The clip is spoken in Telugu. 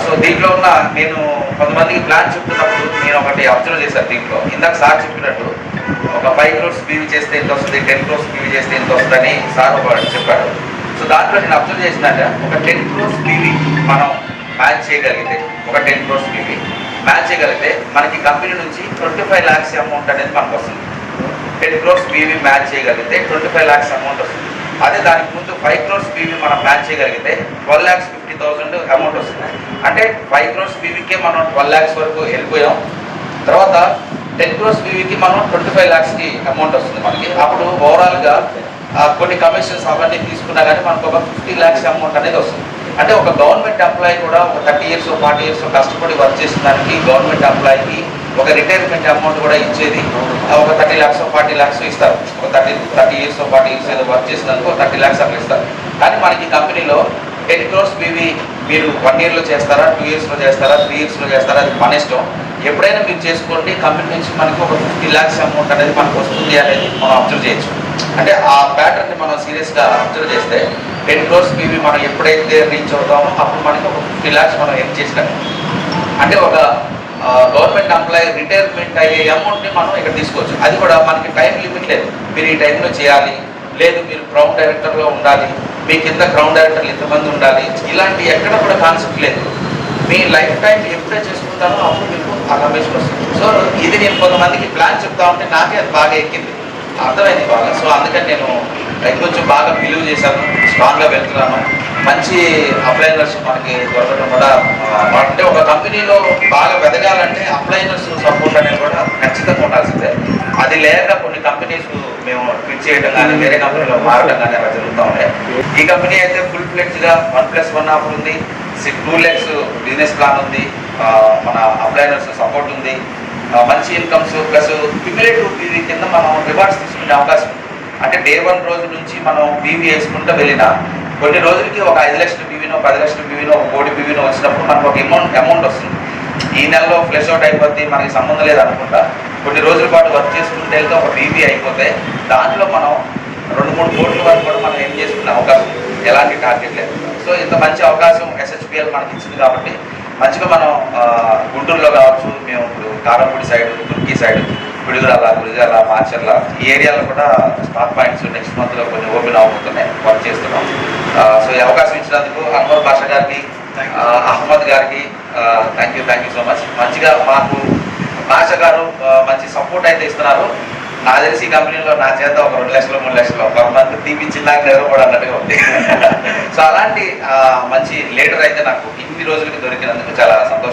సో దీంట్లో ఉన్న నేను కొంతమందికి ప్లాన్ చెప్తున్నప్పుడు నేను ఒకటి అబ్జర్వ్ చేశాను. దీంట్లో ఇందాక సార్ చెప్పినట్టు ఒక 5 crores పీవీ చేస్తే ఎంత వస్తుంది, 10 crores పీవీ చేస్తే ఎంత వస్తుందని సార్ ఒకటి చెప్పాడు. సో దాంట్లో నేను అబ్జర్వ్ చేసినాక ఒక 10 crores పీవీ మనం మ్యాచ్ చేయగలిగితే, ఒక 10 crores పీవీ మ్యాచ్ చేయగలిగితే మనకి కంపెనీ నుంచి 25 lakhs అమౌంట్ అనేది మనకు వస్తుంది. 10 crores పీవీ మ్యాచ్ చేయగలిగితే 25 lakhs అమౌంట్ వస్తుంది. అదే దానికి ముందు 5 crores పీవీ మనం మ్యాచ్ చేయగలిగితే 12,50,000 అమౌంట్ వస్తుంది. అంటే 5 crores పీవీకే మనం 12 lakhs వరకు వెళ్ళిపోయాం. తర్వాత 10 crores పీవీకి మనం 25 lakhsకి అమౌంట్ వస్తుంది మనకి. అప్పుడు ఓవరాల్గా కొన్ని కమిషన్స్ అవన్నీ తీసుకున్నా కానీ మనకు ఒక 50 lakhs అమౌంట్ అనేది వస్తుంది. అంటే ఒక గవర్నమెంట్ ఎంప్లాయీ కూడా ఒక 30 years 40 years కష్టపడి వర్క్ చేసిన దానికి గవర్నమెంట్ ఎంప్లాయీకి ఒక రిటైర్మెంట్ అమౌంట్ కూడా ఇచ్చేది ఒక 30 lakhs 40 lakhs ఇస్తారు. ఒక 30 years 40 years ఏదో వర్క్ చేసినందుకు 30 lakhs అట్లా ఇస్తారు. కానీ మనకి కంపెనీలో 10 crores పీవీ మీరు 1 yearలో చేస్తారా, 2 yearsలో చేస్తారా, 3 yearsలో చేస్తారా, అది మన ఇష్టం. ఎప్పుడైనా మీరు చేసుకోండి. కంపెనీ నుంచి మనకి ఒక 50 lakhs అమౌంట్ అనేది మనకు వస్తుంది అనేది మనం అబ్జర్వ్ చేయొచ్చు. అంటే ఆ ప్యాటర్న్ని మనం సీరియస్గా అబ్జర్వ్ చేస్తే 10 crores పీవీ మనం ఎప్పుడైతే రీచ్ అవుతామో అప్పుడు మనకి ఒక 50 lakhs మనం ఎర్న్ చేసినట్టు. అంటే ఒక గవర్నమెంట్ ఎంప్లాయీ రిటైర్మెంట్ అయ్యే అమౌంట్ని మనం ఇక్కడ తీసుకోవచ్చు. అది కూడా మనకి టైం లిమిట్ లేదు. మీరు ఈ టైంలో చేయాలి, లేదు మీరు క్రౌన్ డైరెక్టర్లో ఉండాలి, మీ కింద క్రౌన్ డైరెక్టర్లు ఎంతమంది ఉండాలి, ఇలాంటి ఎక్కడ కూడా కాన్సెప్ట్ లేదు. మీ లైఫ్ టైం ఎప్పుడే చేసుకుంటారో అప్పుడు మీకు ఆ కమిషన్ వస్తుంది. సో ఇది నేను కొంతమందికి ప్లాన్ చెప్తా ఉంటే నాకే అది బాగా ఎక్కింది, అర్థమైంది బాగా. సో అందుకని నేను కొంచెం బాగా బిలీవ్ చేశాను, స్ట్రాంగ్గా వెళ్తున్నాను. మంచి అప్లైనర్స్ మనకి దొరకడం కూడా, అంటే ఒక కంపెనీలో బాగా వెదగాలంటే అప్లైనర్స్ సపోర్ట్ అనేది కూడా ఖచ్చితంగా ఉండాల్సిందే. అది లేక కొన్ని కంపెనీస్ మేము క్విట్ చేయడం కానీ వేరే కంపెనీలో మారడం కానీ అలా జరుగుతూ ఉంటాయి. ఈ కంపెనీ అయితే ఫుల్ ఫ్లెడ్జ్గా 1+1 ఆఫర్ ఉంది, 2 lakhs బిజినెస్ ప్లాన్ ఉంది, మన అప్లైనర్స్ సపోర్ట్ ఉంది, మంచి ఇన్కమ్స్ ప్లస్ క్యుములేటివ్ పీవీ కింద మనం రివార్డ్స్ తీసుకునే అవకాశం ఉంది. అంటే day 1 రోజు నుంచి మనం పీవీ వేసుకుంటూ వెళ్ళినా కొన్ని రోజులకి ఒక 5 లక్షల పీవీనో 10 లక్షల పీవీనో 1 కోటి పీవీనో వచ్చినప్పుడు మనకు ఒక అమౌంట్ వస్తుంది. ఈ నెలలో ఫ్లెష్ అవుట్ అయిపోతే మనకి సంబంధం లేదు అనుకుంటా, కొన్ని రోజుల పాటు వర్క్ చేసుకుంటే వెళ్తే ఒక పీవీ అయిపోతే దాంట్లో మనం 2-3 కోట్ల వరకు కూడా మనం ఏం చేసుకునే అవకాశం, ఎలాంటి టార్గెట్ లేదు. సో ఇంత మంచి అవకాశం SHPL మనకి ఇచ్చింది కాబట్టి మంచిగా మనం గుంటూరులో కావచ్చు, మేము ఇప్పుడు కారంపూడి సైడ్, తుర్కీ సైడ్, పిడుగురాల, గురిజాల, మాచర్ల ఈ ఏరియాలో కూడా స్టాక్ పాయింట్స్ నెక్స్ట్ మంత్లో కొన్ని ఓపెన్ అవబోతున్నాయి, వర్క్ చేస్తున్నాం. సో ఈ అవకాశం ఇచ్చినందుకు అన్వర్ బాషా గారికి, అహ్మద్ గారికి థ్యాంక్ యూ సో మచ్. మంచిగా మాకు బాషా గారు మంచి సపోర్ట్ అయితే ఇస్తున్నారు. నా తెలిసి ఈ కంపెనీలో నా చేత ఒక 2 లక్షలు 3 లక్షలు ఒక మంత్ తీపిచ్చినాక నిలబడి అన్నట్టుగా ఉంది. సో అలాంటి మంచి లీడర్ అయితే నాకు ఇన్ని రోజులకి దొరికినందుకు చాలా సంతోషం.